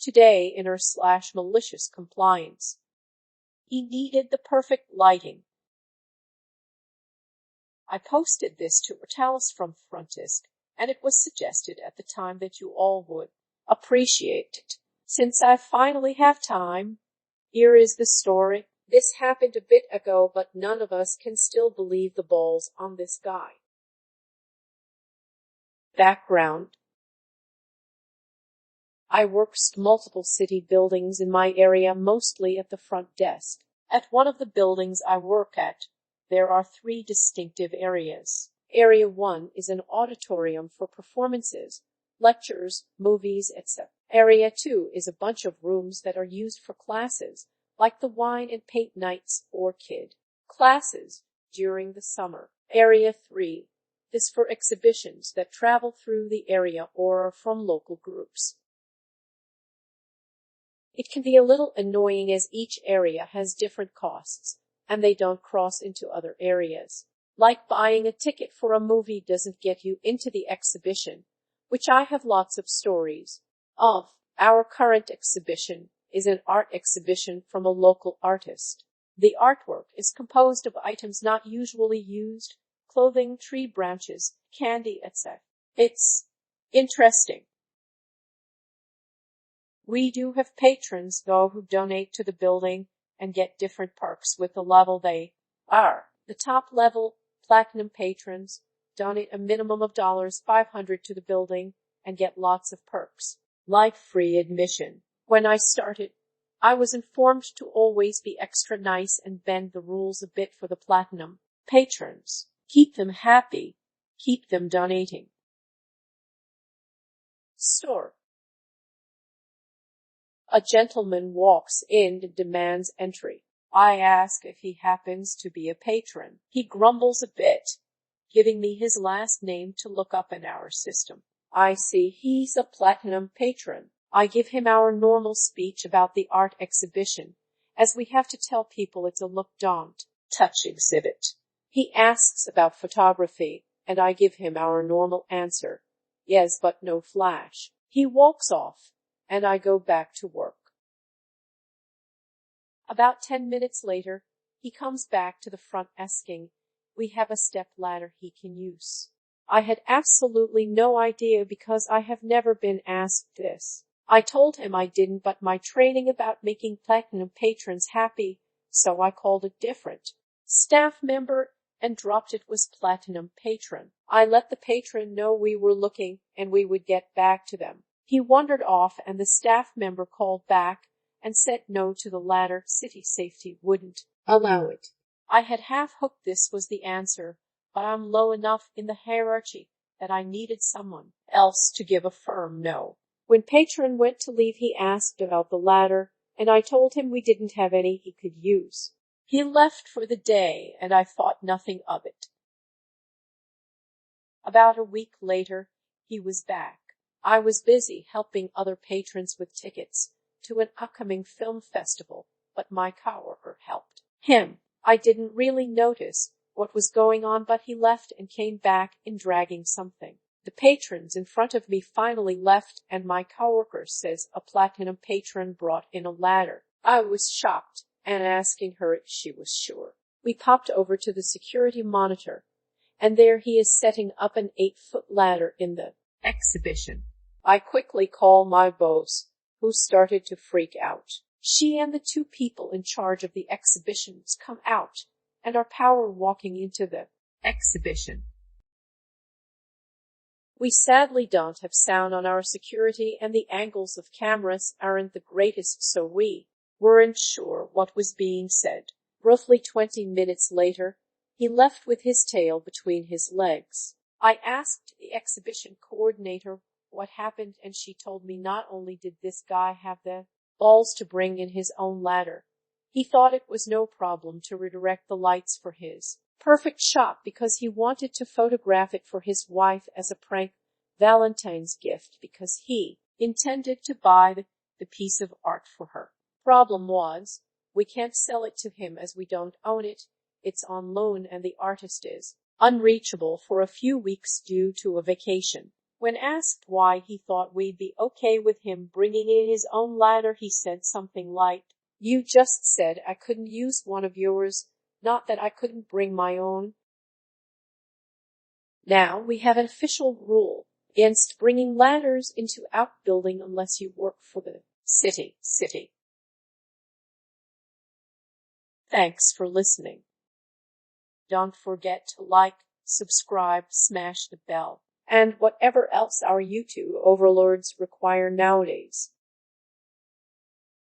Today, /malicious compliance. He needed the perfect lighting. I posted this to Ortalis from Frontisk, and it was suggested at the time that you all would appreciate it. Since I finally have time, here is the story. This happened a bit ago, but none of us can still believe the balls on this guy. Background. I worked multiple city buildings in my area, mostly at the front desk. At one of the buildings I work at, there are 3 distinctive areas. Area 1 is an auditorium for performances, lectures, movies, etc. Area 2 is a bunch of rooms that are used for classes, like the wine and paint nights or kid classes during the summer. Area 3 is for exhibitions that travel through the area or are from local groups. It can be a little annoying as each area has different costs, and they don't cross into other areas. Like buying a ticket for a movie doesn't get you into the exhibition, which I have lots of stories of. Our current exhibition is an art exhibition from a local artist. The artwork is composed of items not usually used, clothing, tree branches, candy, etc. It's interesting. We do have patrons, though, who donate to the building and get different perks with the level they are. The top level, platinum patrons, donate a minimum of $500 to the building and get lots of perks, like free admission. When I started, I was informed to always be extra nice and bend the rules a bit for the platinum patrons. Keep them happy, keep them donating. Store. A gentleman walks in and demands entry. I ask if he happens to be a patron. He grumbles a bit, giving me his last name to look up in our system. I see he's a platinum patron. I give him our normal speech about the art exhibition, as we have to tell people it's a look don't touch exhibit. He asks about photography, and I give him our normal answer. Yes, but no flash. He walks off, and I go back to work. About 10 minutes later, he comes back to the front asking, we have a step ladder he can use. I had absolutely no idea because I have never been asked this. I told him I didn't, but my training about making platinum patrons happy, so I called a different staff member and dropped it was platinum patron. I let the patron know we were looking and we would get back to them. He wandered off and the staff member called back and said no to the ladder. City safety wouldn't allow it. I had half hoped this was the answer, but I'm low enough in the hierarchy that I needed someone else to give a firm no. When patron went to leave, he asked about the ladder, and I told him we didn't have any he could use. He left for the day, and I thought nothing of it. About a week later, he was back. I was busy helping other patrons with tickets to an upcoming film festival, but my coworker helped him. I didn't really notice what was going on, but he left and came back in dragging something. The patrons in front of me finally left, and my coworker says a platinum patron brought in a ladder. I was shocked and asking her if she was sure. We popped over to the security monitor, and there he is setting up an 8-foot ladder in the exhibition. I quickly call my boss, who started to freak out. She and the 2 people in charge of the exhibitions come out and are power walking into the exhibition. We sadly don't have sound on our security, and the angles of cameras aren't the greatest, so we weren't sure what was being said. Roughly 20 minutes later, he left with his tail between his legs. I asked the exhibition coordinator what happened, and she told me not only did this guy have the balls to bring in his own ladder, he thought it was no problem to redirect the lights for his perfect shot because he wanted to photograph it for his wife as a prank Valentine's gift because he intended to buy the piece of art for her. Problem was, we can't sell it to him as we don't own it. It's on loan and the artist is unreachable for a few weeks due to a vacation. When asked why he thought we'd be okay with him bringing in his own ladder, he said something like, "You just said I couldn't use one of yours, not that I couldn't bring my own." Now we have an official rule against bringing ladders into outbuilding unless you work for the city. Thanks for listening. Don't forget to like, subscribe, smash the bell, and whatever else our YouTube overlords require nowadays.